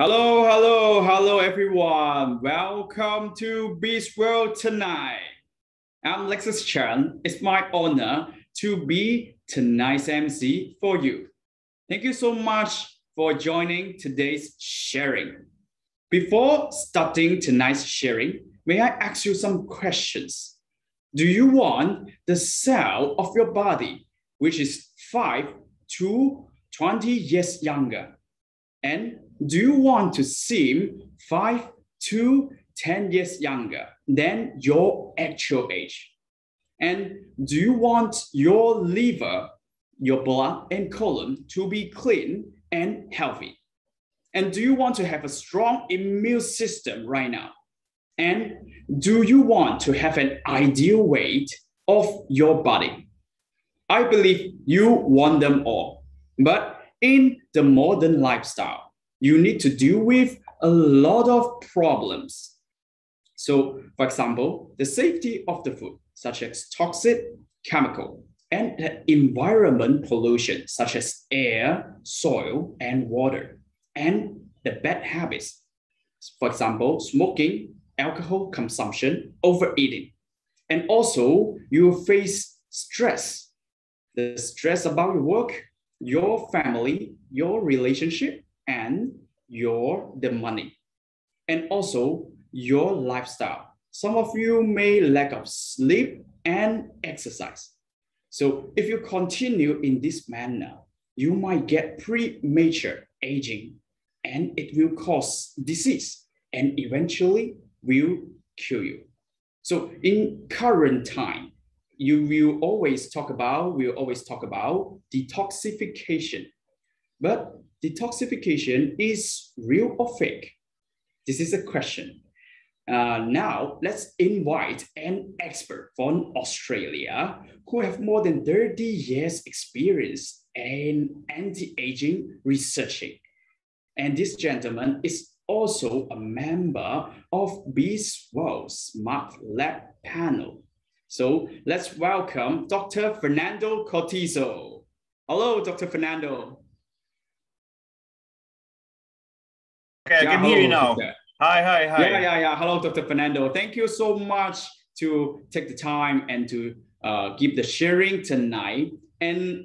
Hello, hello, hello, everyone. Welcome to Beast World tonight. I'm Lexus Chan. It's my honor to be tonight's MC for you. Thank you so much for joining today's sharing. Before starting tonight's sharing, may I ask you some questions? Do you want the cell of your body, which is 5 to 20 years younger? And do you want to seem 5 to 10 years younger than your actual age? And do you want your liver, your blood and colon to be clean and healthy? And do you want to have a strong immune system right now? And do you want to have an ideal weight of your body? I believe you want them all. But in the modern lifestyle, you need to deal with a lot of problems. So, for example, the safety of the food, such as toxic chemical, and the environment pollution, such as air, soil, and water, and the bad habits. For example, smoking, alcohol consumption, overeating. And also, you face stress. The stress about your work, your family, your relationship, and the money. And also your lifestyle. Some of you may lack of sleep and exercise. So if you continue in this manner, you might get premature aging, and it will cause disease and eventually will kill you. So in current time, we'll always talk about detoxification. But detoxification is real or fake? This is a question. Now, let's invite an expert from Australia who have more than 30 years experience in anti-aging researching. And this gentleman is also a member of Beast World Smart Lab panel. So let's welcome Dr. Fernando Cortizo. Hello, Dr. Fernando. Okay, I can hear you now. Doctor. Hi. Yeah. Hello, Dr. Fernando. Thank you so much to take the time and to give the sharing tonight. And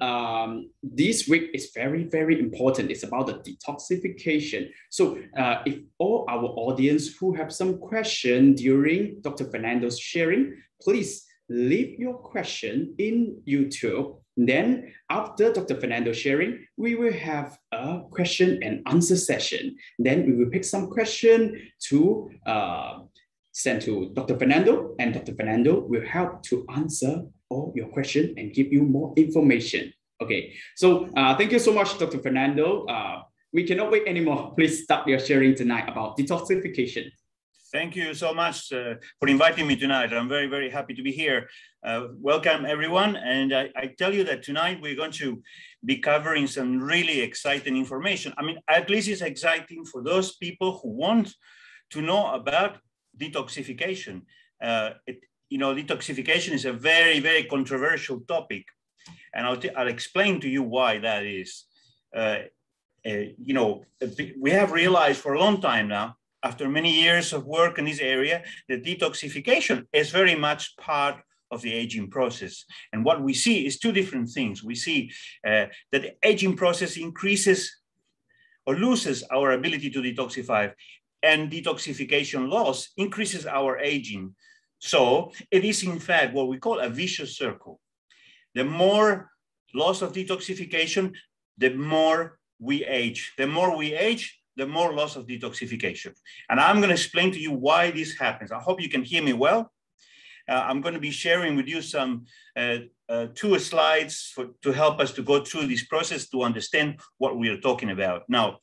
this week is very, very important. It's about the detoxification. So if all our audience who have some question during Dr. Fernando's sharing, please leave your question in YouTube. Then after Dr. Fernando sharing, we will have a question and answer session. Then we will pick some question to send to Dr. Fernando, and Dr. Fernando will help to answer all your question and give you more information. Okay, so thank you so much, Dr. Fernando. We cannot wait anymore. Please start your sharing tonight about detoxification. Thank you so much for inviting me tonight. I'm very, very happy to be here. Welcome, everyone. And I tell you that tonight we're going to be covering some really exciting information. I mean, at least it's exciting for those people who want to know about detoxification. Detoxification is a very, very controversial topic. And I'll explain to you why that is. We have realized for a long time now, after many years of work in this area, that detoxification is very much part of the aging process. And what we see is two different things. We see that the aging process increases or loses our ability to detoxify, and detoxification loss increases our aging. So it is in fact what we call a vicious circle. The more loss of detoxification, the more we age. The more we age, the more loss of detoxification. And I'm going to explain to you why this happens. I hope you can hear me well. I'm going to be sharing with you some 2 slides to help us to go through this process to understand what we are talking about. Now,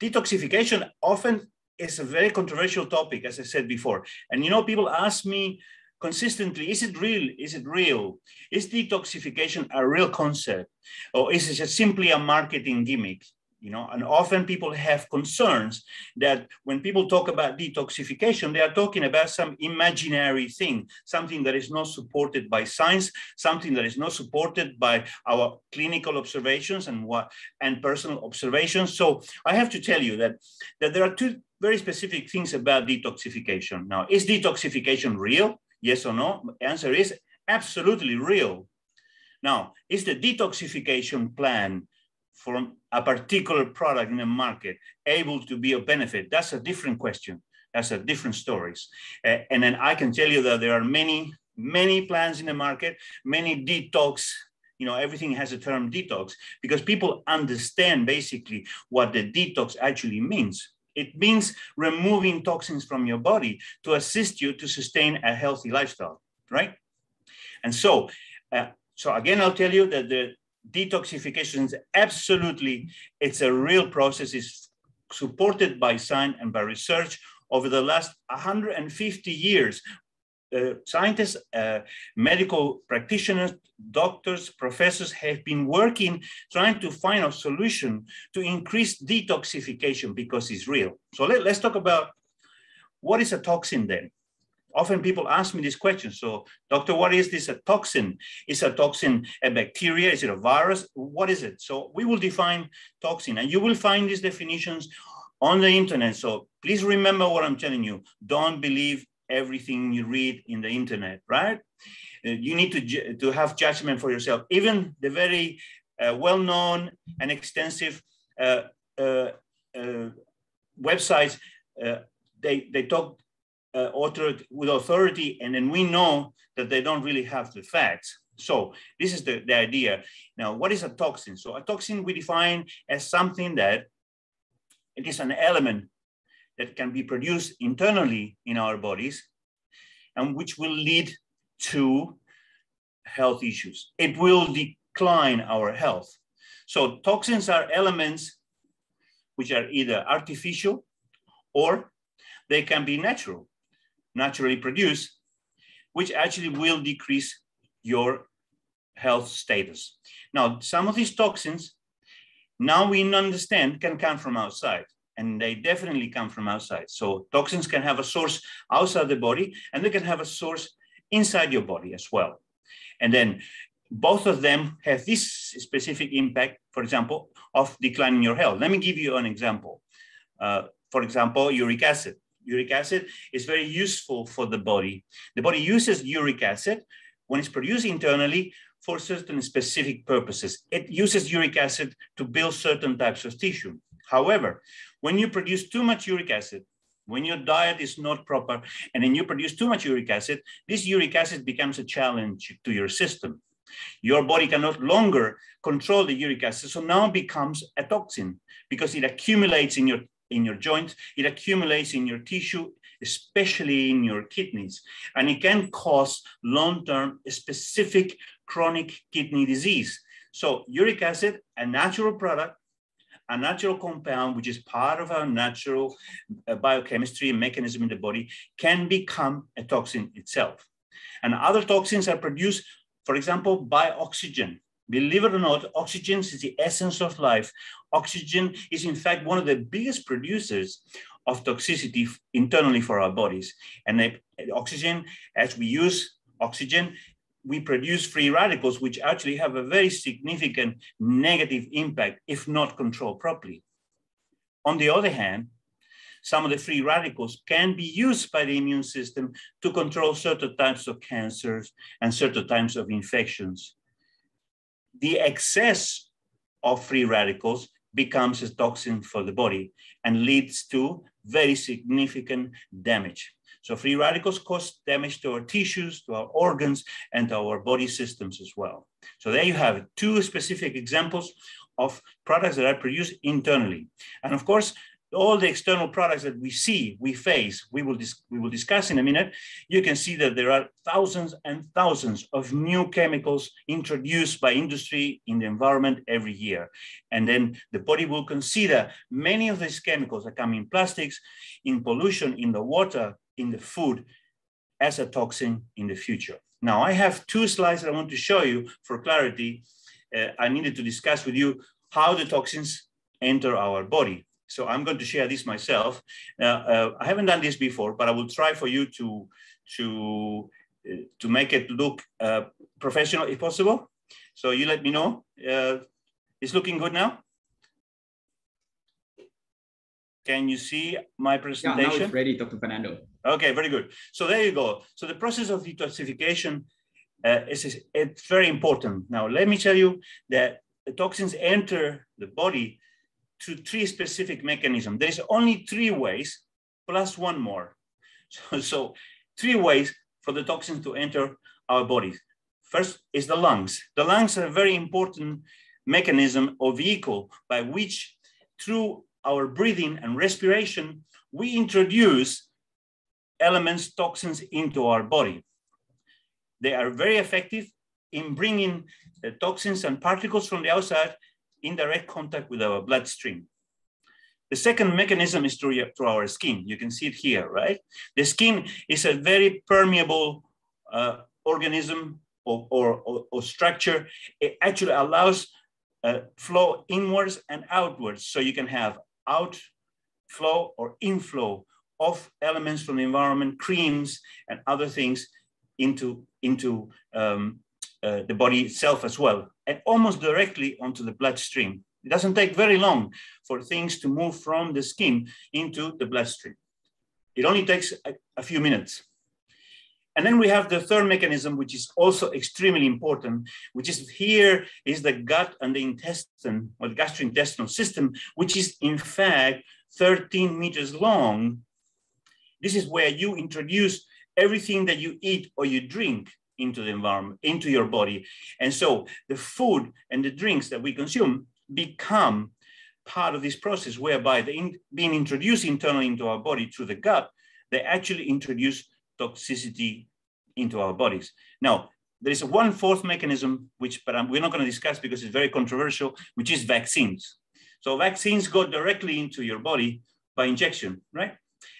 detoxification often is a very controversial topic, as I said before. And people ask me consistently, is it real? Is it real? Is detoxification a real concept? Or is it just simply a marketing gimmick? You know, and often people have concerns that when people talk about detoxification, they are talking about some imaginary thing, something that is not supported by science, something that is not supported by our clinical observations and personal observations. So I have to tell you that there are two very specific things about detoxification. Now, is detoxification real? Yes or no? The answer is absolutely real. Now, is the detoxification plan from a particular product in the market able to be of benefit? That's a different question. That's a different stories. And then I can tell you that there are many plans in the market, many detox, you know, everything has a term detox, because people understand basically what the detox actually means. It means removing toxins from your body to assist you to sustain a healthy lifestyle, right? And so again, I'll tell you that the detoxification is absolutely, it's a real process. It's supported by science and by research over the last 150 years. Scientists, medical practitioners, doctors, professors have been working, trying to find a solution to increase detoxification because it's real. So let's talk about what is a toxin then. Often people ask me this question. So, doctor, what is this, a toxin? Is a toxin a bacteria? Is it a virus? What is it? So we will define toxin, and you will find these definitions on the internet. So please remember what I'm telling you. Don't believe everything you read in the internet, right? You need to have judgment for yourself. Even the very well-known and extensive websites, they talk authored with authority, and then we know that they don't really have the facts. So this is the idea. Now, what is a toxin? So a toxin we define as something that it is an element that can be produced internally in our bodies and which will lead to health issues. It will decline our health. So toxins are elements which are either artificial or they can be naturally produced, which actually will decrease your health status. Now, some of these toxins, now we understand, can come from outside, and they definitely come from outside. So toxins can have a source outside the body, and they can have a source inside your body as well. And then both of them have this specific impact, for example, of declining your health. Let me give you an example. For example, uric acid. Uric acid is very useful for the body. The body uses uric acid when it's produced internally for certain specific purposes. It uses uric acid to build certain types of tissue. However, when you produce too much uric acid, when your diet is not proper, and then you produce too much uric acid, this uric acid becomes a challenge to your system. Your body can no longer control the uric acid, so now it becomes a toxin because it accumulates in your joints, it accumulates in your tissue, especially in your kidneys, and it can cause long-term specific chronic kidney disease. So uric acid, a natural product, a natural compound, which is part of our natural biochemistry and mechanism in the body, can become a toxin itself. And other toxins are produced, for example, by oxygen. Believe it or not, oxygen is the essence of life. Oxygen is, in fact, one of the biggest producers of toxicity internally for our bodies. And oxygen, as we use oxygen, we produce free radicals, which actually have a very significant negative impact if not controlled properly. On the other hand, some of the free radicals can be used by the immune system to control certain types of cancers and certain types of infections. The excess of free radicals becomes a toxin for the body and leads to very significant damage. So free radicals cause damage to our tissues, to our organs, and to our body systems as well. So there you have it, two specific examples of products that are produced internally. And of course, all the external products that we see, we face, we will discuss in a minute, you can see that there are thousands and thousands of new chemicals introduced by industry in the environment every year. And then the body will consider many of these chemicals that come in plastics, in pollution, in the water, in the food, as a toxin in the future. Now, I have two slides that I want to show you for clarity. I needed to discuss with you how the toxins enter our body. So I'm going to share this myself. I haven't done this before, but I will try for you to make it look professional if possible. So you let me know. It's looking good now? Can you see my presentation? Yeah, now it's ready, Dr. Fernando. Okay, very good. So there you go. So the process of detoxification it's very important. Now, let me tell you that the toxins enter the body through 3 specific mechanisms. There's only 3 ways plus 1 more. So 3 ways for the toxins to enter our bodies. First is the lungs. The lungs are a very important mechanism or vehicle by which, through our breathing and respiration, we introduce elements, toxins into our body. They are very effective in bringing the toxins and particles from the outside in direct contact with our bloodstream. The second mechanism is through our skin. You can see it here, right? The skin is a very permeable organism or structure. It actually allows flow inwards and outwards. So you can have outflow or inflow of elements from the environment, creams and other things into the body itself as well, and almost directly onto the bloodstream. It doesn't take very long for things to move from the skin into the bloodstream. It only takes a few minutes. And then we have the third mechanism, which is also extremely important, which is here is the gut and the intestine or the gastrointestinal system, which is in fact 13 meters long. This is where you introduce everything that you eat or you drink into the environment, into your body. And so the food and the drinks that we consume become part of this process whereby being introduced internally into our body through the gut, they actually introduce toxicity into our bodies. Now, there is one fourth mechanism, but we're not going to discuss because it's very controversial, which is vaccines. So vaccines go directly into your body by injection, right?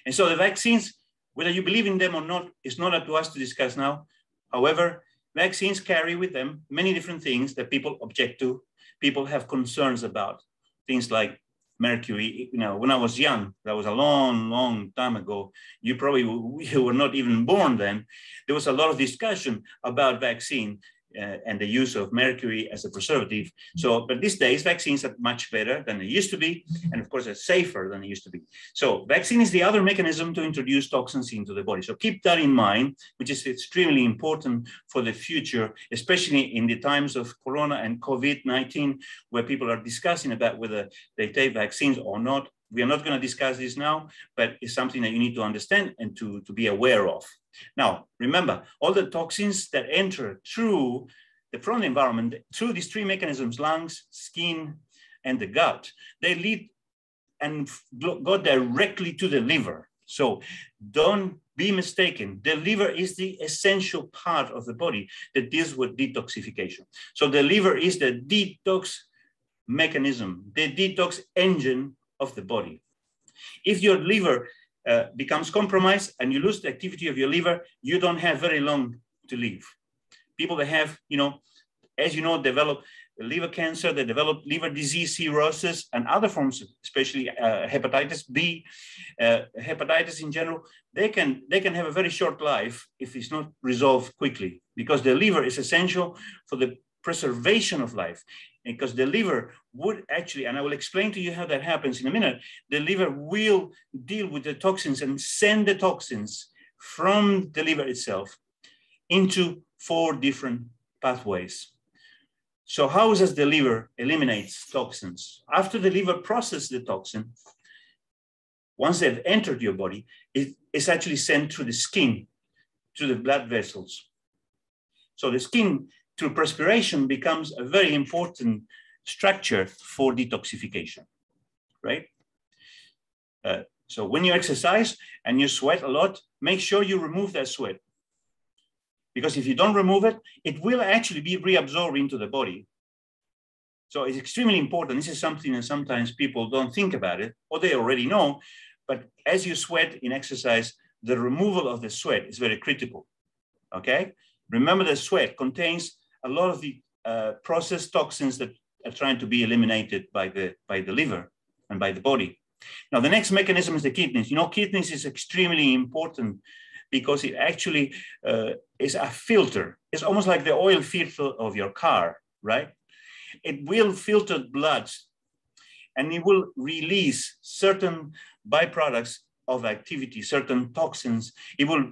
And so the vaccines, whether you believe in them or not, it's not up to us to discuss now. However, vaccines carry with them many different things that people object to. People have concerns about things like mercury. You know, when I was young, that was a long, long time ago. You probably were not even born then. There was a lot of discussion about vaccine and the use of mercury as a preservative. So, but these days, vaccines are much better than they used to be. And of course, they're safer than they used to be. So vaccine is the other mechanism to introduce toxins into the body. So keep that in mind, which is extremely important for the future, especially in the times of Corona and COVID-19, where people are discussing about whether they take vaccines or not. We are not going to discuss this now, but it's something that you need to understand and to be aware of. Now, remember, all the toxins that enter through from the environment, through these 3 mechanisms, lungs, skin, and the gut, they lead and go directly to the liver. So don't be mistaken. The liver is the essential part of the body that deals with detoxification. So the liver is the detox mechanism, the detox engine of the body. If your liver becomes compromised and you lose the activity of your liver, you don't have very long to live. People that have, as you know, develop liver cancer, they develop liver disease, cirrhosis, and other forms, especially hepatitis B, hepatitis in general, they can have a very short life if it's not resolved quickly, because the liver is essential for the preservation of life. Because the liver would actually, and I will explain to you how that happens in a minute, the liver will deal with the toxins and send the toxins from the liver itself into 4 different pathways. So how does the liver eliminate toxins? After the liver processes the toxin, once they've entered your body, it's actually sent through the skin, to the blood vessels. So the skin, through perspiration, becomes a very important structure for detoxification, right? So when you exercise and you sweat a lot, make sure you remove that sweat. Because if you don't remove it, it will actually be reabsorbed into the body. So it's extremely important. This is something that sometimes people don't think about it, or they already know, but as you sweat in exercise, the removal of the sweat is very critical, okay? Remember that sweat contains a lot of the processed toxins that are trying to be eliminated by the liver and by the body. Now, the next mechanism is the kidneys. You know, kidneys is extremely important because it actually is a filter. It's almost like the oil filter of your car, right? It will filter blood and it will release certain byproducts of activity, certain toxins. It will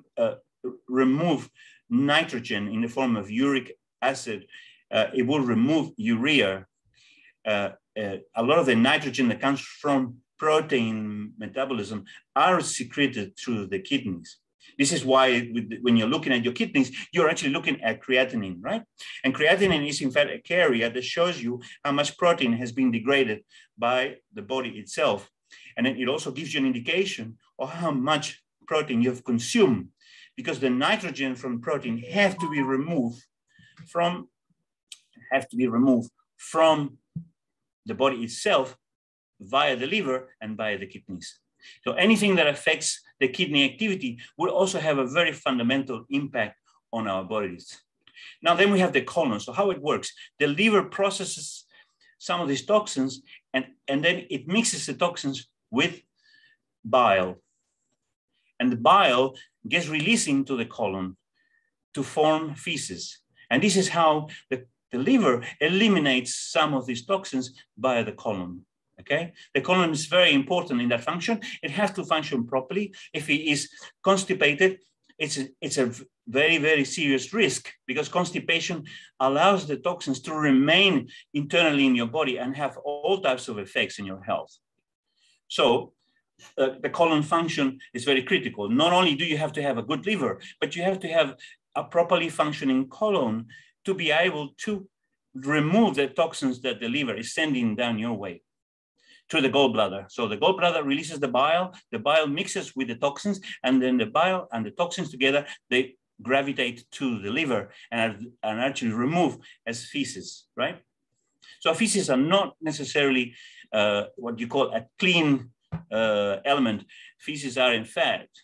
remove nitrogen in the form of uric acid. It will remove urea. A lot of the nitrogen that comes from protein metabolism are secreted through the kidneys. This is why when you're looking at your kidneys, you're actually looking at creatinine, right? And creatinine is in fact a carrier that shows you how much protein has been degraded by the body itself. And then it also gives you an indication of how much protein you have consumed, because the nitrogen from protein have to be removed from the body itself via the liver and via the kidneys. So anything that affects the kidney activity will also have a very fundamental impact on our bodies. Now, then we have the colon. So how it works, the liver processes some of these toxins and then it mixes the toxins with bile. And the bile gets released into the colon to form feces. And this is how the liver eliminates some of these toxins via the colon. Okay, the colon is very important in that function. It has to function properly. If it is constipated, it's a very, very serious risk, because constipation allows the toxins to remain internally in your body and have all types of effects in your health. So the colon function is very critical. Not only do you have to have a good liver, but you have to have a properly functioning colon to be able to remove the toxins that the liver is sending down your way to the gallbladder. So the gallbladder releases the bile mixes with the toxins, and then the bile and the toxins together, they gravitate to the liver and actually remove as feces, right? So feces are not necessarily what you call a clean element. Feces are in fact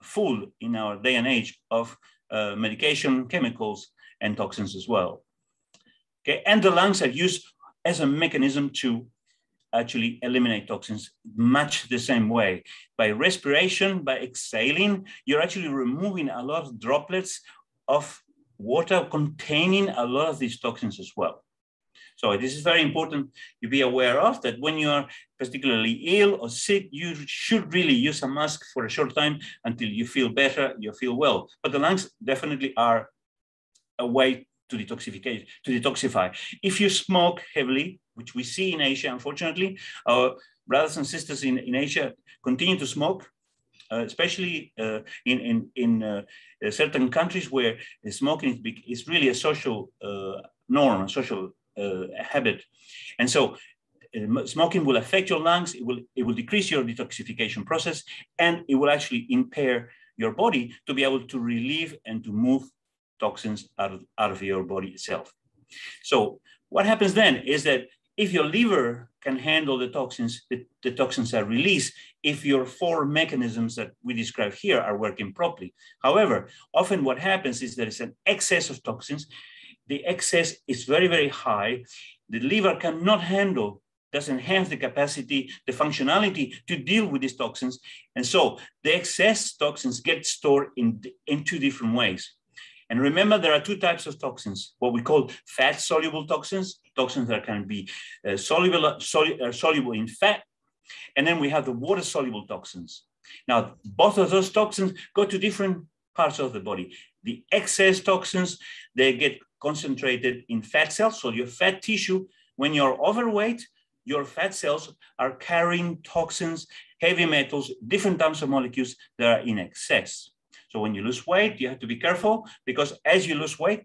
full in our day and age of medication, chemicals, and toxins as well. Okay, and the lungs are used as a mechanism to actually eliminate toxins much the same way. By respiration, by exhaling, you're actually removing a lot of droplets of water containing a lot of these toxins as well. So this is very important to be aware of, that when you are particularly ill or sick, you should really use a mask for a short time until you feel better, you feel well. But the lungs definitely are a way to detoxify. If you smoke heavily, which we see in Asia, unfortunately, our brothers and sisters in Asia continue to smoke, especially in certain countries where smoking is really a social norm, a social habit. And so smoking will affect your lungs, it will decrease your detoxification process, and it will actually impair your body to be able to relieve and to move toxins out of your body itself. So what happens then is that if your liver can handle the toxins, the toxins are released if your 4 mechanisms that we describe here are working properly. However, often what happens is there is an excess of toxins. The excess is very, very high. The liver cannot handle, doesn't have the capacity, the functionality to deal with these toxins. And so the excess toxins get stored in 2 different ways. And remember, there are 2 types of toxins, what we call fat-soluble toxins, toxins that can be soluble in fat. And then we have the water-soluble toxins. Now, both of those toxins go to different parts of the body. The excess toxins, they get concentrated in fat cells. So your fat tissue, when you're overweight, your fat cells are carrying toxins, heavy metals, different types of molecules that are in excess. So when you lose weight, you have to be careful, because as you lose weight,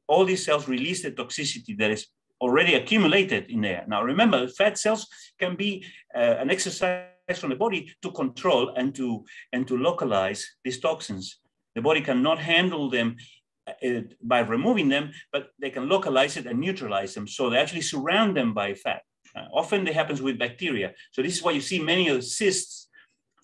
all these cells release the toxicity that is already accumulated in there. Now, remember, fat cells can be an exercise from the body to control and to localize these toxins. The body cannot handle them by removing them, but they can localize it and neutralize them. So they actually surround them by fat. Often it happens with bacteria. So this is why you see many of the cysts.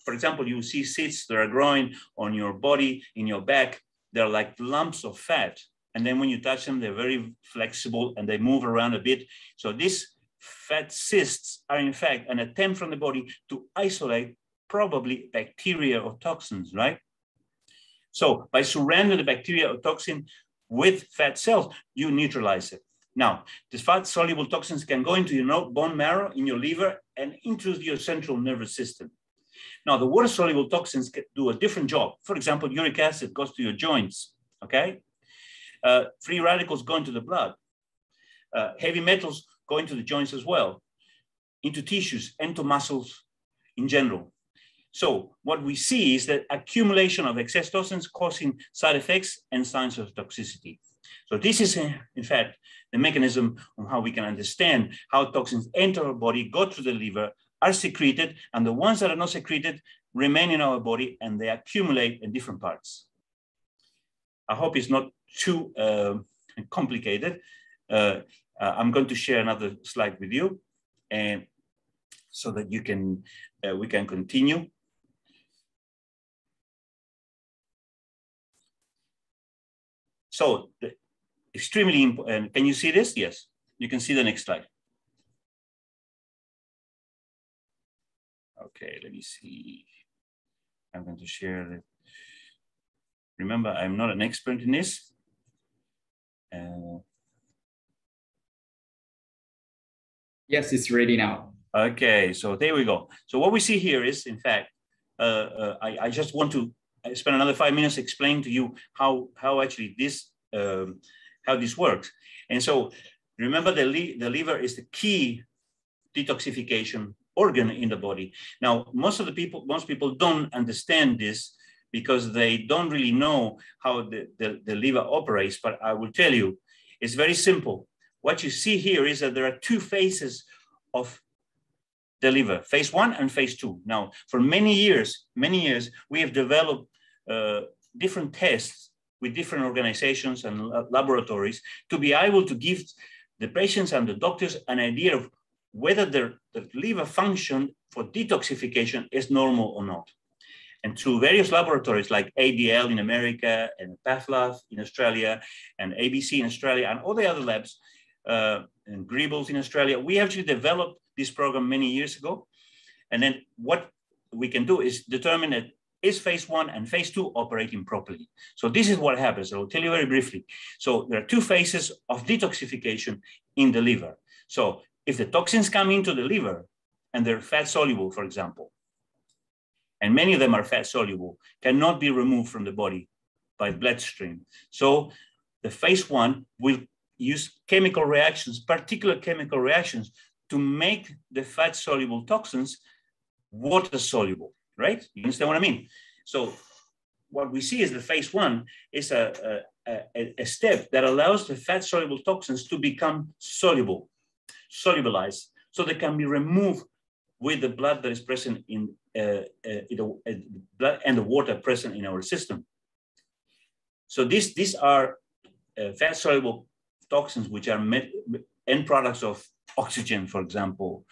For example, you see cysts that are growing on your body, in your back. They're like lumps of fat. And then when you touch them, they're very flexible and they move around a bit. So these fat cysts are in fact an attempt from the body to isolate probably bacteria or toxins, right? So by surrounding the bacteria or toxin with fat cells, you neutralize it. Now, these fat-soluble toxins can go into your bone marrow, in your liver, and into your central nervous system. Now, the water-soluble toxins can do a different job. For example, uric acid goes to your joints, okay? Free radicals go into the blood. Heavy metals go into the joints as well, into tissues, into muscles in general. So what we see is that accumulation of excess toxins causing side effects and signs of toxicity. So this is, in fact, the mechanism on how we can understand how toxins enter our body, go to the liver, are secreted, and the ones that are not secreted remain in our body and they accumulate in different parts. I hope it's not too complicated. I'm going to share another slide with you, and so that you can we can continue. So extremely important. Can you see this? Yes, you can see the next slide. Okay, let me see. I'm going to share it. Remember, I'm not an expert in this. Yes, it's ready now. Okay, so there we go. So what we see here is, in fact, I just want to spend another 5 minutes explaining to you how actually this how this works. And so remember, the liver is the key detoxification organ in the body. Now, most people don't understand this because they don't really know how the liver operates, but I will tell you, it's very simple. What you see here is that there are two phases of the liver, phase 1 and phase 2. Now, for many years, we have developed different tests with different organizations and laboratories to be able to give the patients and the doctors an idea of whether the liver function for detoxification is normal or not. And through various laboratories like ADL in America and PathLab in Australia and ABC in Australia and all the other labs and Greebles in Australia, we actually developed this program many years ago. And then what we can do is determine that is phase 1 and phase 2 operating properly. So this is what happens. I'll tell you very briefly. So there are two phases of detoxification in the liver. So if the toxins come into the liver and they're fat soluble, for example, and many of them are fat soluble, cannot be removed from the body by bloodstream. So the phase 1 will use chemical reactions, particular chemical reactions, to make the fat soluble toxins water soluble, right? You understand what I mean? So what we see is the phase 1 is a step that allows the fat soluble toxins to become solubilized, so they can be removed with the blood that is present in blood and the water present in our system. So these are fat soluble toxins, which are end products of oxygen, for example,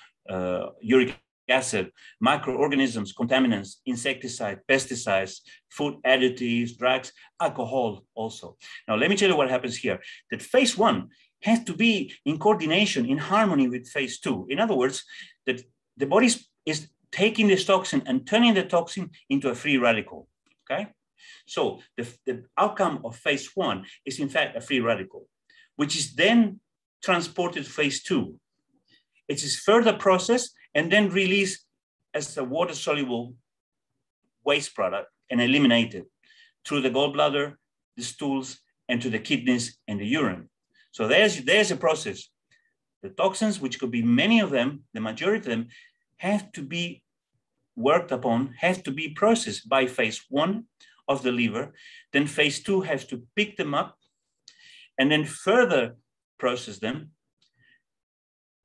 uric acid, microorganisms, contaminants, insecticides, pesticides, food additives, drugs, alcohol also. Now, let me tell you what happens here. That phase 1 has to be in coordination, in harmony with phase 2. In other words, that the body is taking this toxin and turning the toxin into a free radical, okay? So the outcome of phase 1 is in fact a free radical, which is then transported to phase 2. It is further processed and then released as a water-soluble waste product and eliminated through the gallbladder, the stools, and to the kidneys and the urine. So there's a process. The toxins, which could be many of them, the majority of them, have to be worked upon, have to be processed by phase 1 of the liver. Then phase 2 has to pick them up and then further process them,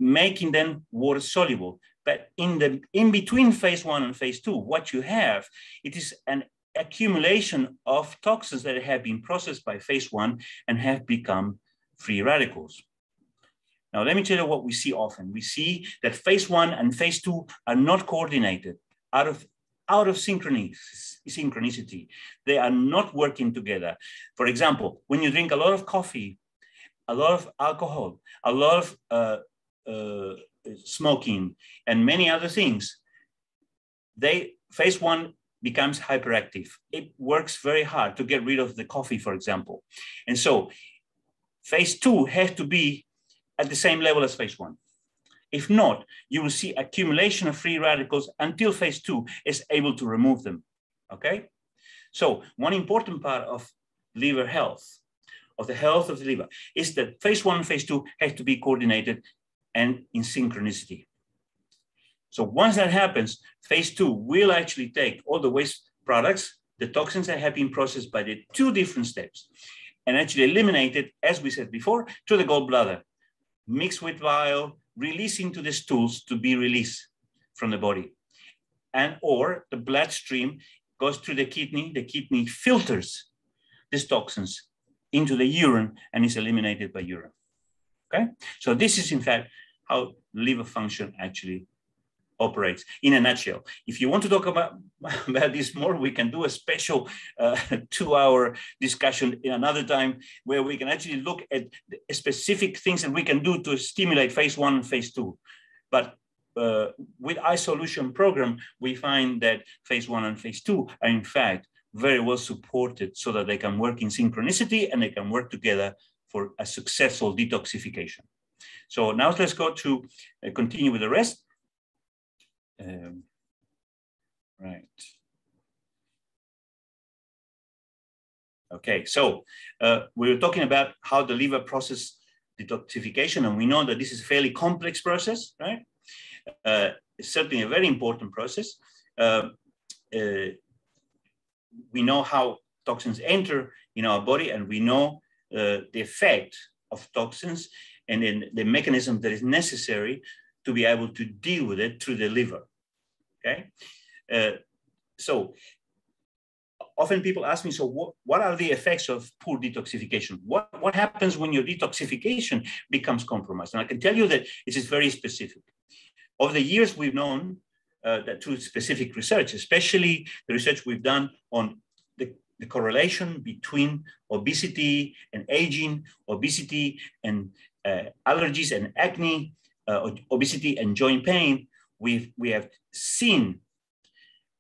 making them water soluble. But in between phase 1 and phase 2, what you have, it is an accumulation of toxins that have been processed by phase 1 and have become free radicals. Now, let me tell you what we see often. We see that phase 1 and phase 2 are not coordinated out of out of synchronicity. They are not working together. For example, when you drink a lot of coffee, a lot of alcohol, a lot of smoking, and many other things, phase one becomes hyperactive. It works very hard to get rid of the coffee, for example. And so phase two has to be at the same level as phase one. If not, you will see accumulation of free radicals until phase two is able to remove them, okay? So one important part of liver health, of the health of the liver, is that phase one and phase two have to be coordinated and in synchronicity. So once that happens, phase two will actually take all the waste products, the toxins that have been processed by the two different steps, and actually eliminate it, as we said before, to the gallbladder, mixed with bile, releasing to the stools to be released from the body. And or the bloodstream goes to the kidney filters these toxins into the urine and is eliminated by urine, okay? So this is in fact how liver function actually operates in a nutshell. If you want to talk about this more, we can do a special 2-hour discussion in another time where we can actually look at specific things that we can do to stimulate phase one and phase two. But with ISHOlution program, we find that phase one and phase two are in fact very well supported so that they can work in synchronicity and they can work together for a successful detoxification. So now let's go to continue with the rest. Right. Okay, so we were talking about how the liver processes detoxification, and we know that this is a fairly complex process, right? It's certainly a very important process. We know how toxins enter in our body, and we know the effect of toxins and then the mechanism that is necessary to be able to deal with it through the liver, okay? So often people ask me, so what are the effects of poor detoxification? What happens when your detoxification becomes compromised? And I can tell you that it is very specific. Over the years, we've known that through specific research, especially the research we've done on the correlation between obesity and aging, obesity and allergies and acne, obesity and joint pain, we have seen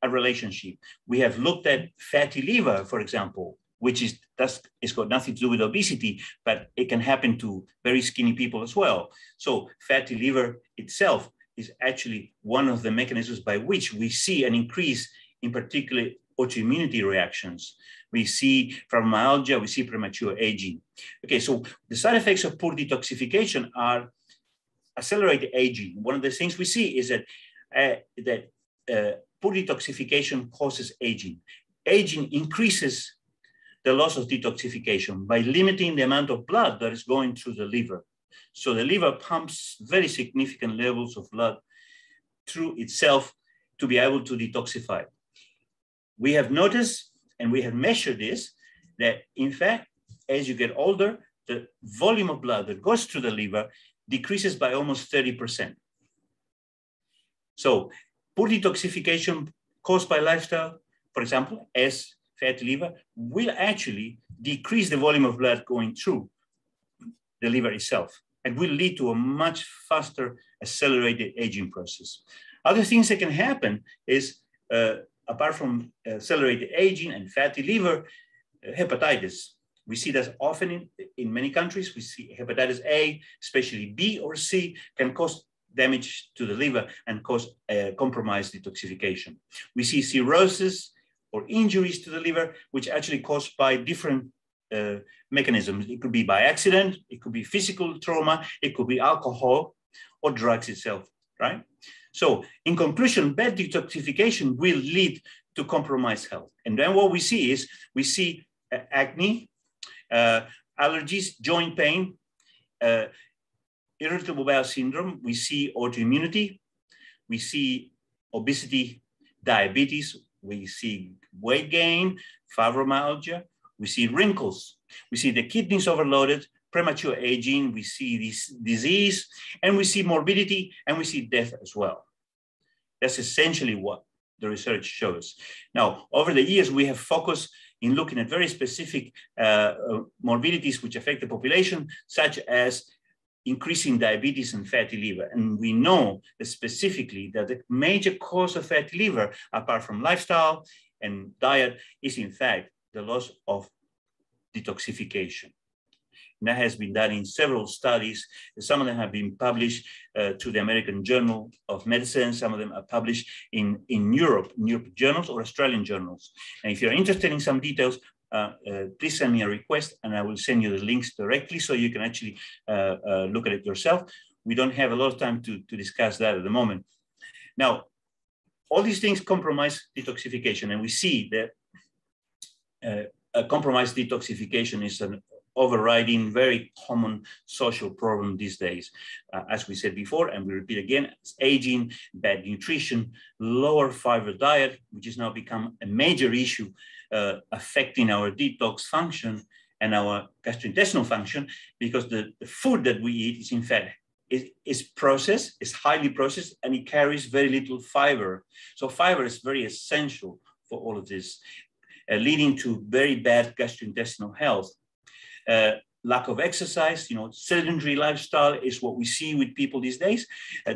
a relationship. We have looked at fatty liver, for example, which it's got nothing to do with obesity, but it can happen to very skinny people as well. So fatty liver itself is actually one of the mechanisms by which we see an increase in particular autoimmunity reactions. We see fibromyalgia, we see premature aging. Okay, so the side effects of poor detoxification are accelerated aging. One of the things we see is that poor detoxification causes aging. Aging increases the loss of detoxification by limiting the amount of blood that is going through the liver. So the liver pumps very significant levels of blood through itself to be able to detoxify. We have noticed, and we have measured this, that in fact, as you get older, the volume of blood that goes through the liver decreases by almost 30%. So poor detoxification caused by lifestyle, for example, as fatty liver, will actually decrease the volume of blood going through the liver itself and will lead to a much faster accelerated aging process. Other things that can happen is, apart from accelerated aging and fatty liver, hepatitis. We see that often in many countries. We see hepatitis A, especially B or C, can cause damage to the liver and cause compromised detoxification. We see cirrhosis or injuries to the liver, which are actually caused by different mechanisms. It could be by accident, it could be physical trauma, it could be alcohol or drugs itself, right? So in conclusion, bad detoxification will lead to compromised health. And then what we see is, we see acne, allergies, joint pain, irritable bowel syndrome, we see autoimmunity, we see obesity, diabetes, we see weight gain, fibromyalgia, we see wrinkles, we see the kidneys overloaded, premature aging, we see this disease, and we see morbidity, and we see death as well. That's essentially what the research shows. Now, over the years, we have focused in looking at very specific morbidities which affect the population, such as increasing diabetes and fatty liver. And we know that specifically that the major cause of fatty liver, apart from lifestyle and diet, is in fact the loss of detoxification. And that has been done in several studies. Some of them have been published to the American Journal of Medicine. Some of them are published in Europe journals or Australian journals. And if you're interested in some details, please send me a request and I will send you the links directly so you can actually look at it yourself. We don't have a lot of time to discuss that at the moment. Now, all these things compromise detoxification, and we see that a compromised detoxification is an overriding, very common social problem these days. As we said before, and we repeat again, it's aging, bad nutrition, lower fiber diet, which has now become a major issue affecting our detox function and our gastrointestinal function, because the food that we eat is in fact is processed, is highly processed, and it carries very little fiber. So fiber is very essential for all of this, leading to very bad gastrointestinal health. Lack of exercise, sedentary lifestyle is what we see with people these days,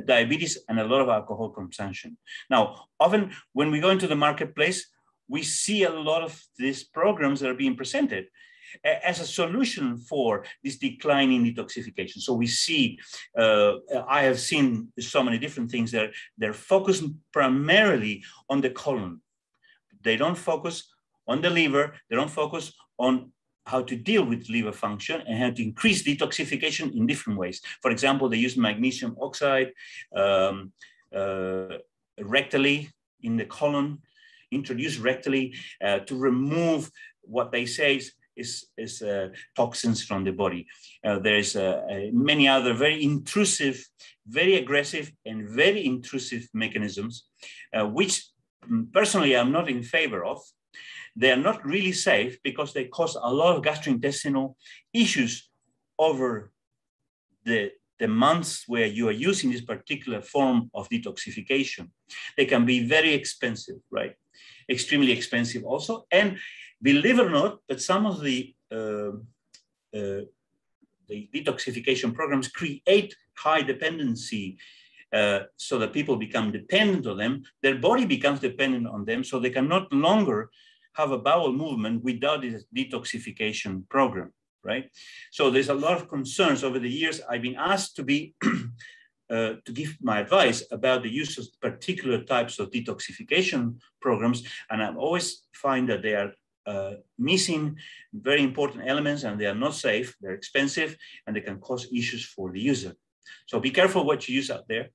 diabetes, and a lot of alcohol consumption. Now, often when we go into the marketplace, we see a lot of these programs that are being presented as a solution for this decline in detoxification. So we see, I have seen so many different things that they're focused primarily on the colon. They don't focus on the liver, they don't focus on how to deal with liver function and how to increase detoxification in different ways. For example, they use magnesium oxide rectally in the colon, introduced rectally to remove what they say is toxins from the body. There's many other very intrusive, very aggressive, and very intrusive mechanisms, which personally I'm not in favor of. They are not really safe because they cause a lot of gastrointestinal issues over the months where you are using this particular form of detoxification. They can be very expensive, right? Extremely expensive also. And believe it or not, but some of the detoxification programs create high dependency so that people become dependent on them. Their body becomes dependent on them, so they can no longer have a bowel movement without this detoxification program, right? So there's a lot of concerns over the years. I've been asked to be to give my advice about the use of particular types of detoxification programs, and I always find that they are missing very important elements, and they are not safe, they're expensive, and they can cause issues for the user. So be careful what you use out there.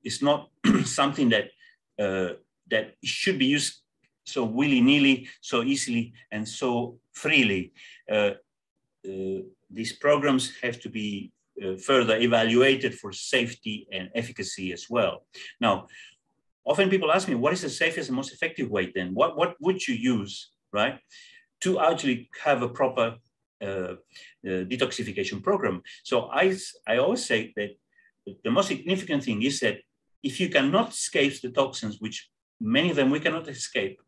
It's not something that that should be used so willy-nilly, so easily, and so freely. These programs have to be further evaluated for safety and efficacy as well. Now, often people ask me, what is the safest and most effective way then? What would you use, right, to actually have a proper detoxification program? So I always say that the most significant thing is that if you cannot escape the toxins, which many of them we cannot escape,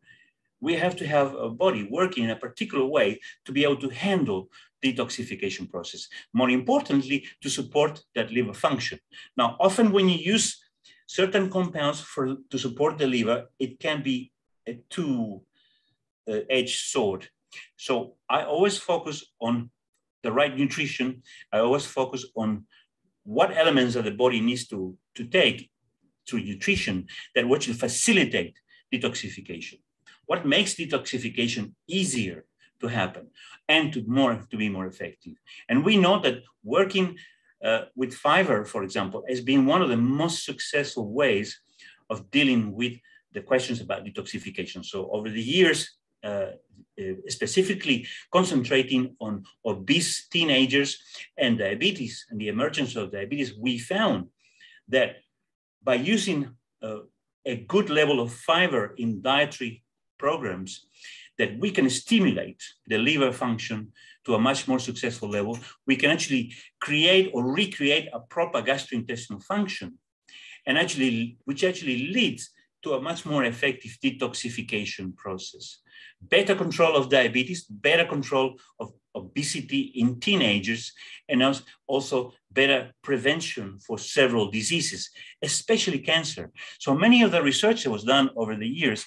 we have to have a body working in a particular way to be able to handle the detoxification process. More importantly, to support that liver function. Now, often when you use certain compounds to support the liver, it can be a two-edged sword. So I always focus on the right nutrition. I always focus on what elements that the body needs to take through nutrition that will facilitate detoxification. What makes detoxification easier to happen and to be more effective? And we know that working with fiber, for example, has been one of the most successful ways of dealing with the questions about detoxification. So over the years, specifically concentrating on obese teenagers and diabetes and the emergence of diabetes, we found that by using a good level of fiber in dietary programs, that we can stimulate the liver function to a much more successful level. We can actually create or recreate a proper gastrointestinal function. and which actually leads to a much more effective detoxification process. Better control of diabetes, better control of obesity in teenagers, and also better prevention for several diseases, especially cancer. So many of the research that was done over the years,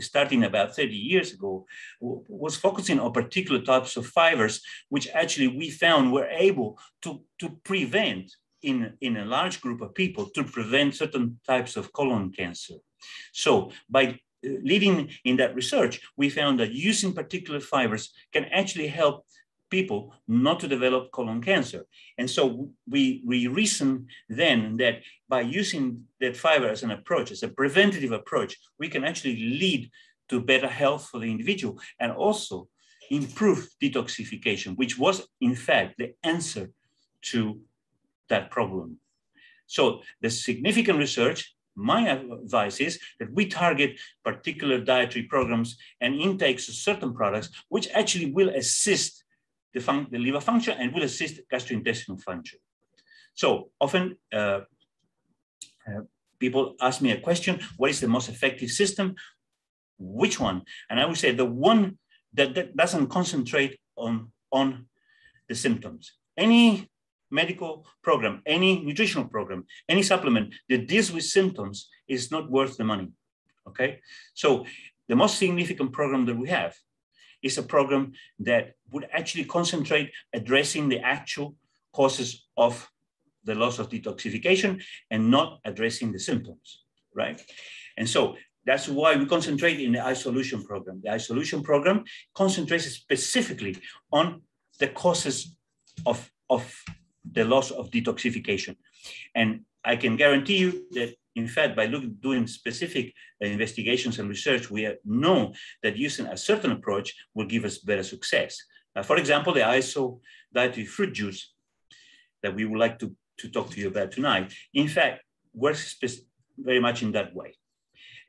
starting about 30 years ago, was focusing on particular types of fibers, which actually we found were able to prevent in a large group of people, to prevent certain types of colon cancer. So by leading in that research, we found that using particular fibers can actually help people not to develop colon cancer. And so we reasoned then that by using that fiber as an approach, as a preventative approach, we can actually lead to better health for the individual and also improve detoxification, which was in fact the answer to that problem. So the significant research, my advice is that we target particular dietary programs and intakes of certain products, which actually will assist the liver function and will assist gastrointestinal function. So often people ask me a question, what is the most effective system? Which one? And I would say the one that doesn't concentrate on the symptoms. Any medical program, any nutritional program, any supplement that deals with symptoms is not worth the money, okay? So the most significant program that we have is a program that would actually concentrate addressing the actual causes of the loss of detoxification and not addressing the symptoms, right? And so that's why we concentrate in the ISHOlution program. The ISHOlution program concentrates specifically on the causes of the loss of detoxification. And I can guarantee you that, in fact, by doing specific investigations and research, we know that using a certain approach will give us better success. For example, the ISO dietary fruit juice that we would like to talk to you about tonight, in fact, works very much in that way.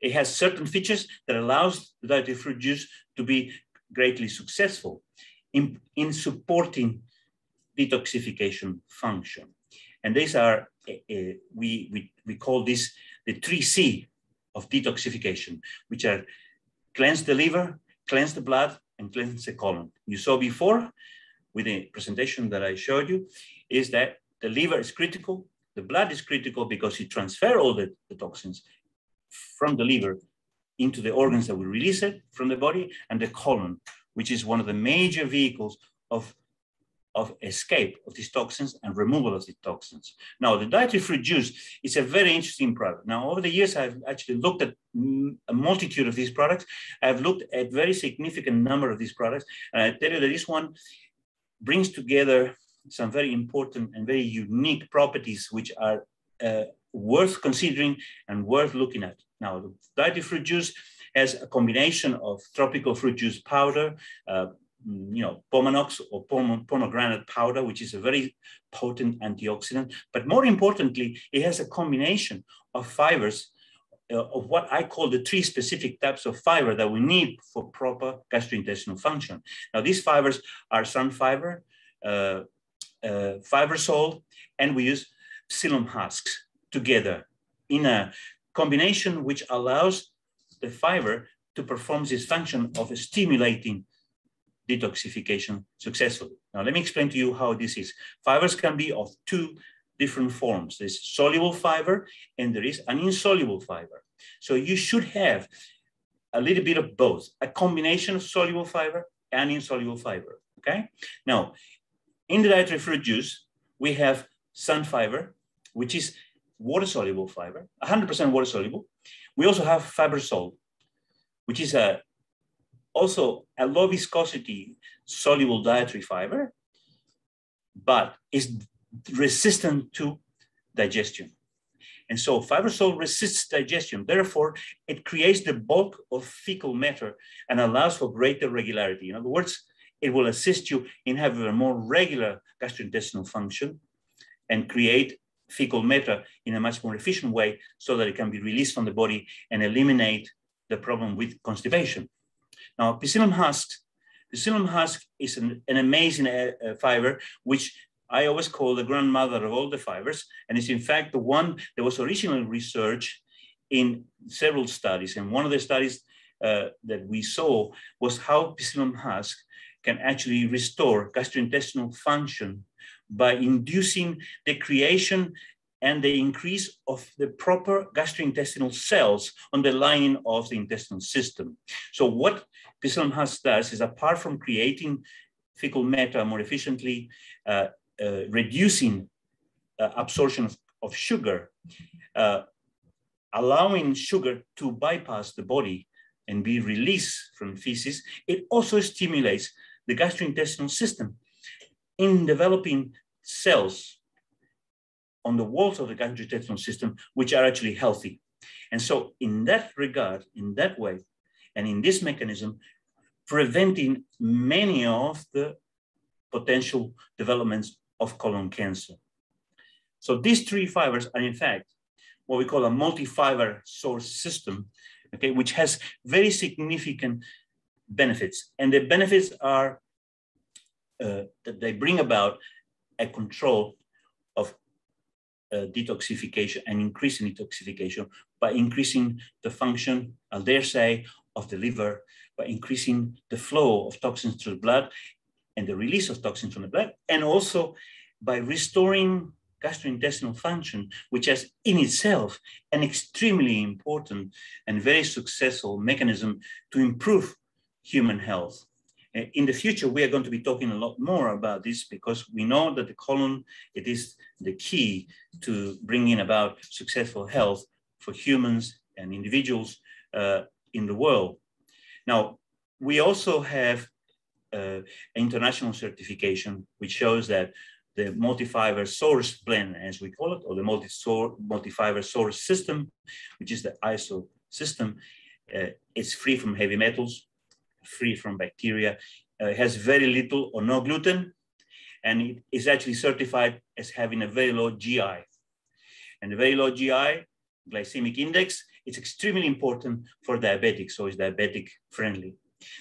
It has certain features that allows the dietary fruit juice to be greatly successful in supporting detoxification function. And these are, we call this the 3C of detoxification, which are cleanse the liver, cleanse the blood, and cleanse the colon. You saw before with the presentation that I showed you, is that the liver is critical, the blood is critical because it transfers all the toxins from the liver into the organs that will release it from the body, and the colon, which is one of the major vehicles of escape of these toxins and removal of these toxins. Now, the dietary fruit juice is a very interesting product. Now, over the years, I've actually looked at a multitude of these products. I've looked at very significant number of these products. And I tell you that this one brings together some very important and very unique properties, which are worth considering and worth looking at. Now, the dietary fruit juice has a combination of tropical fruit juice powder, Pomanox or pomegranate powder, which is a very potent antioxidant. But more importantly, it has a combination of fibers of what I call the 3 specific types of fiber that we need for proper gastrointestinal function. Now, these fibers are sun fiber, fiber salt, and we use psyllium husks together in a combination which allows the fiber to perform this function of stimulating detoxification successfully. Now, let me explain to you how this is. Fibers can be of 2 different forms. There's soluble fiber and there is an insoluble fiber. So you should have a little bit of both, a combination of soluble fiber and insoluble fiber, okay? Now, in the dietary fruit juice, we have sun fiber, which is water-soluble fiber, 100% water-soluble. We also have fiber salt, which is also a low viscosity soluble dietary fiber, but is resistant to digestion. And so fiber salt resists digestion. Therefore, it creates the bulk of fecal matter and allows for greater regularity. In other words, it will assist you in having a more regular gastrointestinal function and create fecal matter in a much more efficient way so that it can be released from the body and eliminate the problem with constipation. Now, psyllium husk is an amazing fiber, which I always call the grandmother of all the fibers, and it's in fact the one that was originally researched in several studies. And one of the studies that we saw was how psyllium husk can actually restore gastrointestinal function by inducing the creation and the increase of the proper gastrointestinal cells on the lining of the intestinal system. So what psyllium husk does is, apart from creating fecal matter more efficiently, reducing absorption of sugar, allowing sugar to bypass the body and be released from feces, it also stimulates the gastrointestinal system in developing cells on the walls of the gastrointestinal system, which are actually healthy. And so in that regard, in that way, and in this mechanism, preventing many of the potential developments of colon cancer. So these three fibers are in fact what we call a multi-fiber source system, okay, which has very significant benefits. And the benefits are that they bring about a control of detoxification and increasing detoxification by increasing the function, I'll dare say, of the liver, by increasing the flow of toxins to the blood and the release of toxins from the blood, and also by restoring gastrointestinal function, which has in itself an extremely important and very successful mechanism to improve human health. In the future, we are going to be talking a lot more about this, because we know that the colon, it is the key to bringing about successful health for humans and individuals in the world. Now, we also have international certification, which shows that the multi-fiber source blend, as we call it, or the multi-fiber source system, which is the ISO system, is free from heavy metals, free from bacteria, it has very little or no gluten, and it is actually certified as having a very low GI. And the very low GI, glycemic index, is extremely important for diabetics, so it's diabetic friendly.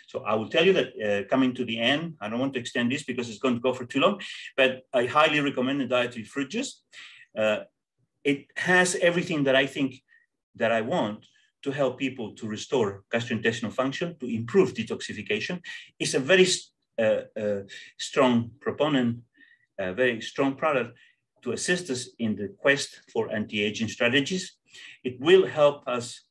So I will tell you that coming to the end, I don't want to extend this because it's going to go for too long, but I highly recommend the dietary fruit juice. It has everything that I think that I want to help people to restore gastrointestinal function, to improve detoxification. It's a very strong proponent, a very strong product to assist us in the quest for anti-aging strategies. It will help us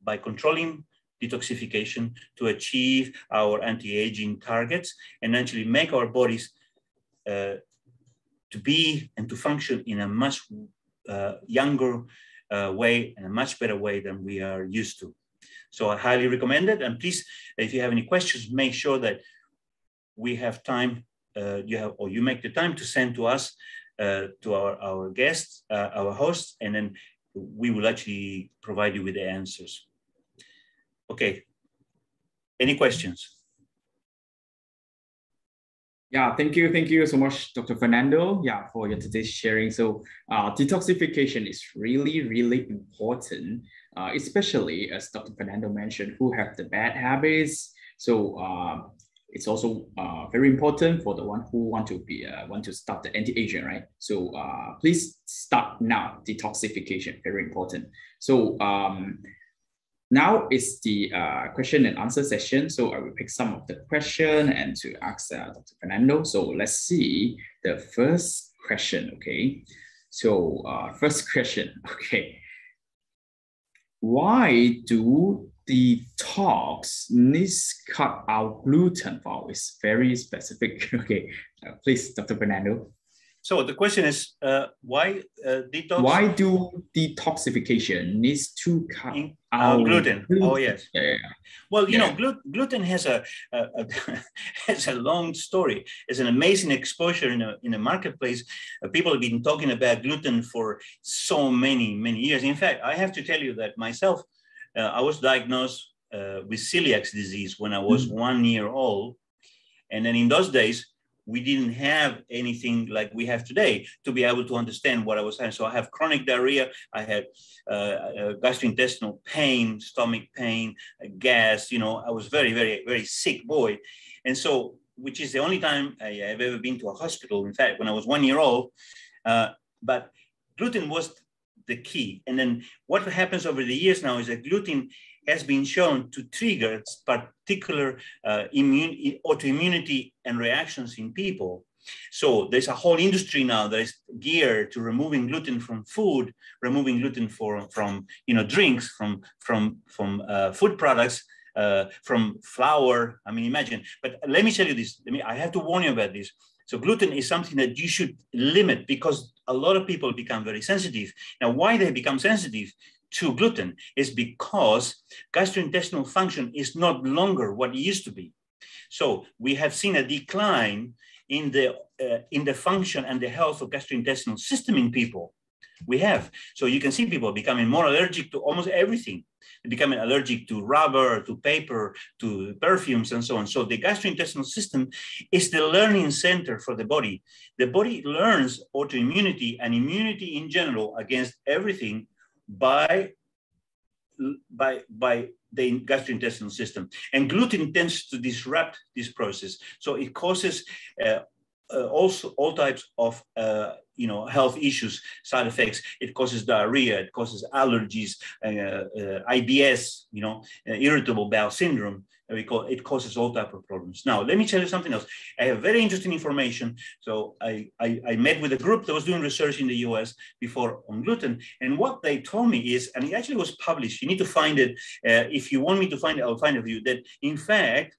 by controlling detoxification to achieve our anti-aging targets and actually make our bodies to be and to function in a much younger way and a much better way than we are used to. So I highly recommend it. And please, if you have any questions, make sure that we have time, you make the time to send to us, to our guests, our hosts, and then we will actually provide you with the answers. Okay, any questions? Yeah, thank you so much, Dr. Fernando, yeah, for your today's sharing. So detoxification is really important, especially as Dr. Fernando mentioned, who have the bad habits. So it's also very important for the one who want to start the anti-aging, right? So please start now. Detoxification, very important. So now is the question and answer session. So I will pick some of the question and to ask Dr. Fernando. So let's see the first question, okay? So first question, okay. Why do detox needs cut out gluten? Wow, it's very specific. Okay, please, Dr. Fernando. So the question is, why detox? Why do detoxification needs to cut out gluten? Oh yes. Yeah. Well, you know, gluten has a has a long story. It's an amazing exposure in the marketplace. People have been talking about gluten for so many years. In fact, I have to tell you that myself, I was diagnosed with celiac disease when I was 1 year old, and then in those days, we didn't have anything like we have today to be able to understand what I was having. So I have chronic diarrhea, I had gastrointestinal pain, stomach pain, gas, you know, I was very sick boy. And so which is the only time I have ever been to a hospital, in fact, when I was 1 year old, but gluten was the key. And then what happens over the years now is that gluten has been shown to trigger particular autoimmunity and reactions in people. So there's a whole industry now that is geared to removing gluten from food, removing gluten from drinks, from food products, from flour. I mean, imagine. But let me tell you this. I have to warn you about this. So gluten is something that you should limit because a lot of people become very sensitive. Now, why they become sensitive to gluten is because gastrointestinal function is not longer what it used to be. So we have seen a decline in the function and the health of gastrointestinal system in people. We have. So you can see people becoming more allergic to almost everything. They're becoming allergic to rubber, to paper, to perfumes, and so on. So the gastrointestinal system is the learning center for the body. The body learns autoimmunity and immunity in general against everything by the gastrointestinal system. And gluten tends to disrupt this process. So it causes also all types of health issues, side effects. It causes diarrhea, it causes allergies, IBS, irritable bowel syndrome. It causes all types of problems. Now, let me tell you something else. I have very interesting information. So I met with a group that was doing research in the US before on gluten. And what they told me is, and it actually was published, you need to find it. If you want me to find it, I'll find it for you, that in fact,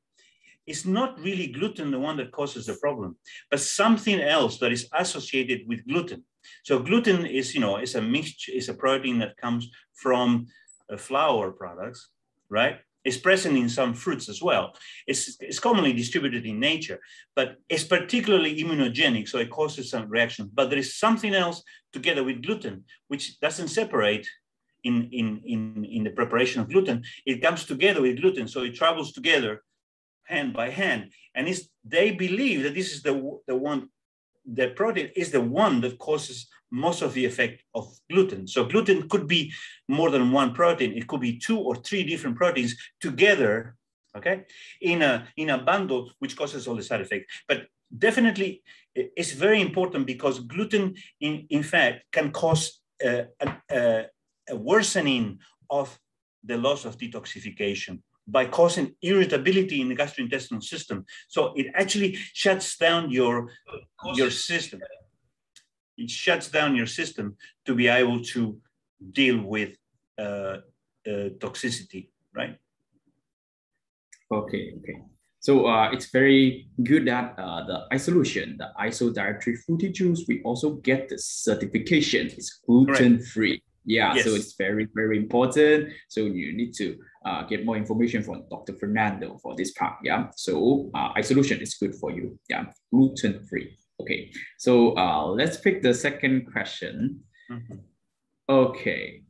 it's not really gluten the one that causes the problem, but something else that is associated with gluten. So gluten is, is a mixture, is a protein that comes from flour products, right? It's present in some fruits as well. It's commonly distributed in nature, but it's particularly immunogenic, so it causes some reaction. But there is something else together with gluten, which doesn't separate in the preparation of gluten. It comes together with gluten, so it travels together hand by hand. And they believe that this is the protein is the one that causes most of the effect of gluten. So gluten could be more than one protein. It could be 2 or 3 different proteins together, okay, in a bundle, which causes all the side effects. But definitely it's very important because gluten, in fact, can cause a worsening of the loss of detoxification by causing irritability in the gastrointestinal system. So it actually shuts down your system. It shuts down your system to be able to deal with toxicity, right? Okay. So it's very good that the ISHOlution, the ISO dietary fruity juice, we also get the certification. It's gluten-free. Yeah, yes. So it's very, very important. So you need to get more information from Dr. Fernando for this part. Yeah, so ISHOlution is good for you. Yeah, gluten-free. Okay, so let's pick the second question. Mm-hmm. Okay,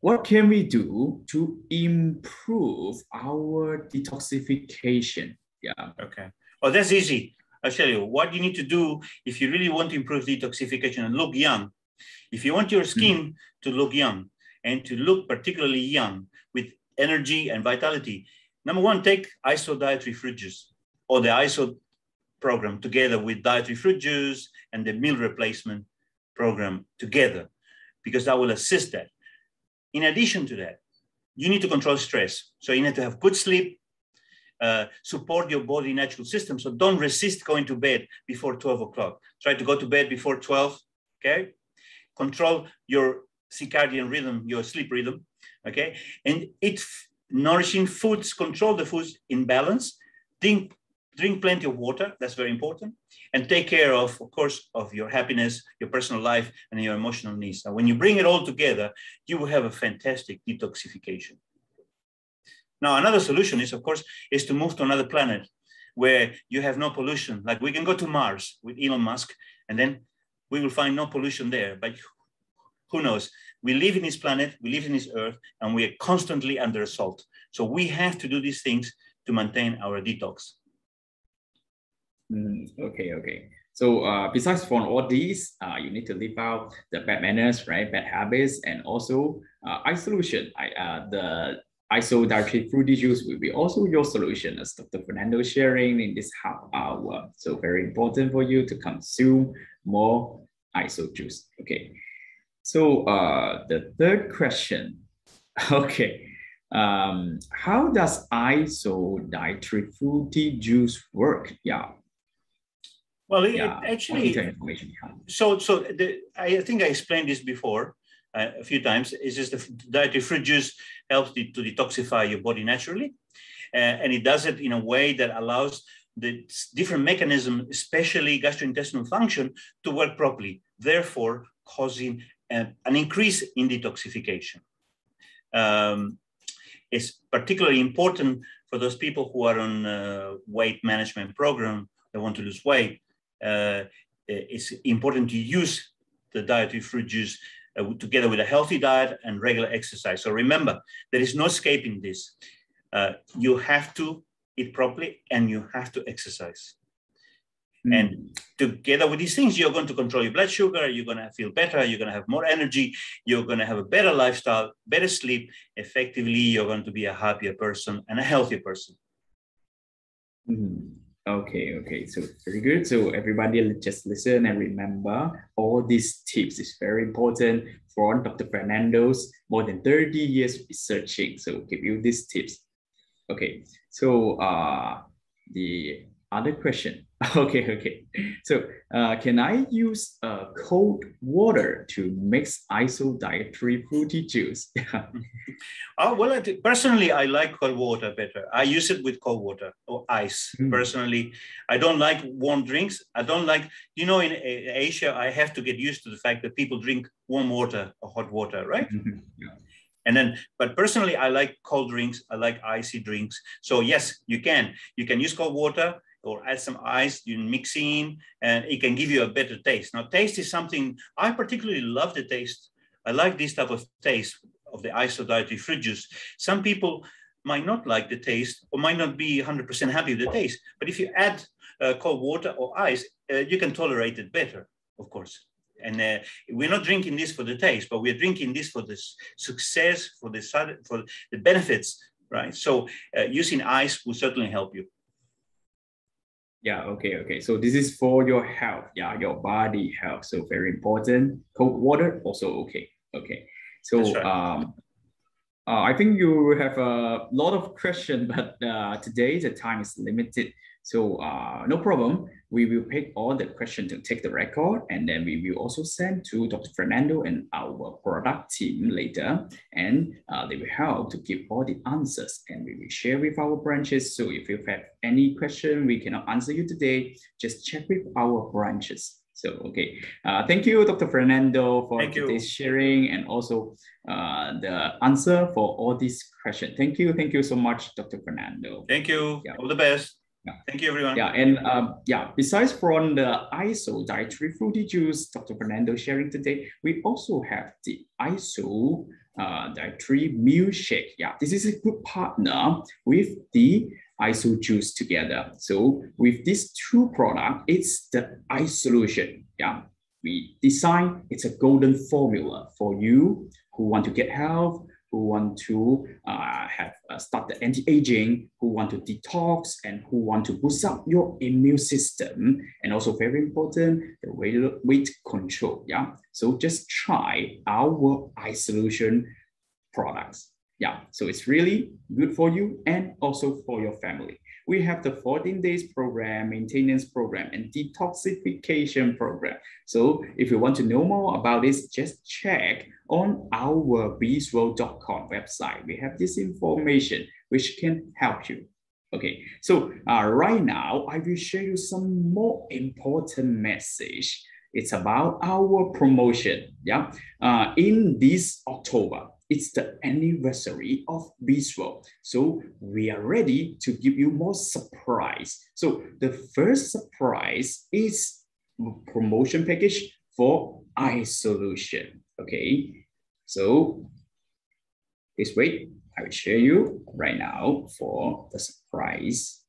what can we do to improve our detoxification? Yeah. Okay. Oh, that's easy. I'll tell you what you need to do if you really want to improve detoxification and look young. If you want your skin to look young and to look particularly young with energy and vitality, number one, take ISO dietary fruit juice or the ISO program together with dietary fruit juice and the meal replacement program together, because that will assist that. In addition to that, you need to control stress. So you need to have good sleep, support your body natural system. So don't resist going to bed before 12 o'clock. Try to go to bed before 12, okay? Control your circadian rhythm, your sleep rhythm, okay? And eat nourishing foods, control the foods in balance, drink plenty of water, that's very important, and take care of course, of your happiness, your personal life, and your emotional needs. And when you bring it all together, you will have a fantastic detoxification. Now, another solution is, of course, is to move to another planet where you have no pollution. Like we can go to Mars with Elon Musk, and then we will find no pollution there. But who knows? We live in this planet, we live in this Earth, and we are constantly under assault. So we have to do these things to maintain our detox. Okay. So besides from all these, you need to leave out the bad manners, right? Bad habits, and also ISHOlution. The ISO dietary fruity juice will be also your solution, as Dr. Fernando sharing in this half hour. So very important for you to consume more ISO juice. Okay. So the third question. Okay. How does ISO dietary fruity juice work? Yeah. Well, actually, information. I think I explained this before a few times. It's just the dietary fruit juice helps to detoxify your body naturally, and it does it in a way that allows the different mechanisms, especially gastrointestinal function, to work properly, therefore causing an increase in detoxification. It's particularly important for those people who are on a weight management program, they want to lose weight. It's important to use the dietary fruit juice together with a healthy diet and regular exercise. So remember, there is no escaping this. You have to eat properly and you have to exercise. And together with these things, you're going to control your blood sugar, you're going to feel better, you're going to have more energy, you're going to have a better lifestyle, better sleep. Effectively, you're going to be a happier person and a healthier person. Okay. So very good. So everybody just listen and remember all these tips is very important for Dr. Fernando's more than 30 years researching. So give you these tips. Okay. So the other question. Okay. So can I use cold water to mix ISO dietary fruity juice? Well, personally, I like cold water better. I use it with cold water or ice. Personally, I don't like warm drinks. I don't like, in Asia, I have to get used to the fact that people drink warm water or hot water, right? Yeah. But personally, I like cold drinks. I like icy drinks. So yes, you can use cold water or add some ice, you mix in, and it can give you a better taste. Now, taste is something, I particularly love the taste. I like this type of taste of the ISO dietary fruit juice. Some people might not like the taste or might not be 100% happy with the taste. But if you add cold water or ice, you can tolerate it better, of course. And we're not drinking this for the taste, but we're drinking this for the success, for the benefits, right? So using ice will certainly help you. Yeah, okay. So this is for your health, your body health. So very important. Cold water also okay. So right. I think you have a lot of questions, but today the time is limited. So no problem. We will pick all the questions to take the record, and then we will also send to Dr. Fernando and our product team later, and they will help to give all the answers, and we will share with our branches. So if you have any question we cannot answer you today, just check with our branches. So, okay. Thank you, Dr. Fernando, for today's sharing and also the answer for all these questions. Thank you so much, Dr. Fernando. Thank you. All the best. Yeah. Thank you, everyone. Yeah, and besides from the ISO dietary fruity juice, Dr. Fernando sharing today, we also have the ISO dietary milkshake. Yeah, this is a good partner with the ISO juice together. So with these two products, it's the ISHOlution. Yeah, we design it's a golden formula for you who want to get health, who want to start the anti-aging, who want to detox, and who want to boost up your immune system, and also very important, the weight control. Yeah, so just try our ISHOlution products. Yeah, so it's really good for you and also for your family. We have the 14 days program, maintenance program, and detoxification program. So if you want to know more about this, just check on our beesworld.com website. We have this information which can help you. Okay, so right now, I will share you some more important message. It's about our promotion. Yeah, in this October, it's the anniversary of Beesworld. So we are ready to give you more surprise. So the first surprise is promotion package for ISHOlution. Okay, so please wait. I will share you right now for the surprise.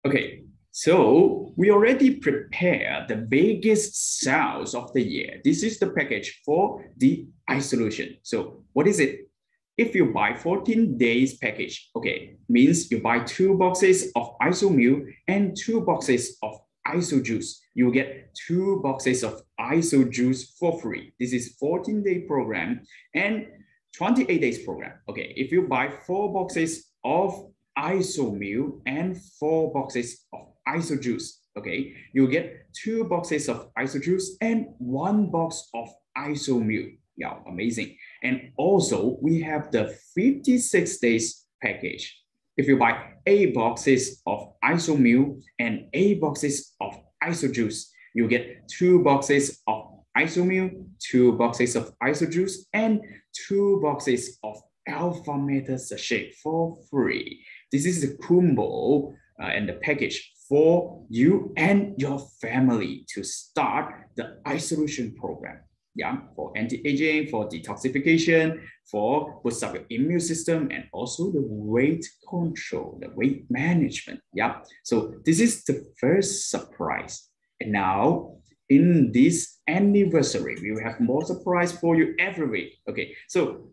Okay, So we already prepared the biggest sales of the year. This is the package for the ISHOlution. So what is it? If you buy 14 days package, okay, means you buy 2 boxes of ISO meal and 2 boxes of ISO juice. You get 2 boxes of ISO juice for free. This is 14-day program and 28 days program. Okay, if you buy 4 boxes of ISO meal and 4 boxes of ISO juice, okay, you get 2 boxes of ISO juice and 1 box of ISO meal. Yeah, amazing. And also we have the 56 days package. If you buy 8 boxes of ISO meal and 8 boxes of ISO juice, you get 2 boxes of ISO meal, 2 boxes of ISO juice, and 2 boxes of alpha meta sachet for free. This is the combo and the package for you and your family to start the ISHOlution program. Yeah, for anti-aging, for detoxification, for boost up your immune system, and also the weight control, the weight management. Yeah, so this is the first surprise. And now in this anniversary, we will have more surprise for you every week. Okay, so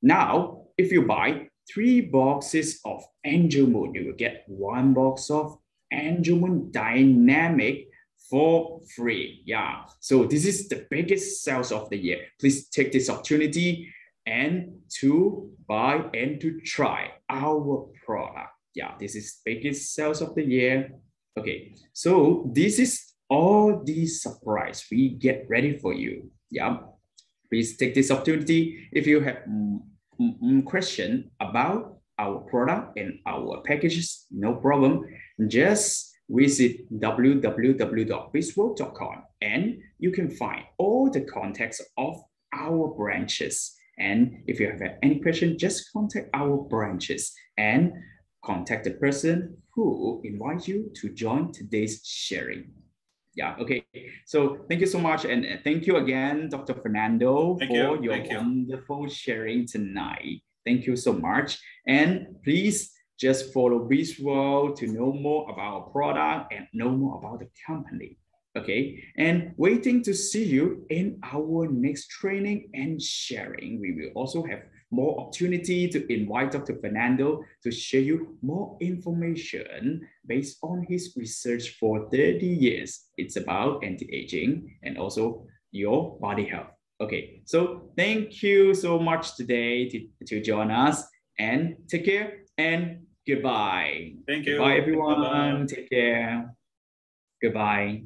now if you buy 3 boxes of Angel Moon, you will get 1 box of Angel Moon Dynamic for free. Yeah, so this is the biggest sales of the year. Please take this opportunity and to buy and to try our product. Yeah, this is biggest sales of the year. Okay, so this is all the surprise we get ready for you. Yeah, please take this opportunity. If you have question about our product and our packages, no problem. Just visit www.bisworld.com and you can find all the contacts of our branches. And if you have any question, just contact our branches and contact the person who invites you to join today's sharing. Yeah, okay. So thank you so much. And thank you again, Dr. Fernando, for your wonderful sharing tonight. Thank you so much. And please just follow BizWorld to know more about our product and know more about the company. Okay, and waiting to see you in our next training and sharing. We will also have more opportunity to invite Dr. Fernando to share you more information based on his research for 30 years. It's about anti-aging and also your body health. Okay, so thank you so much today to join us and take care and goodbye. Thank you. Goodbye, everyone. Bye-bye. Take care. Goodbye.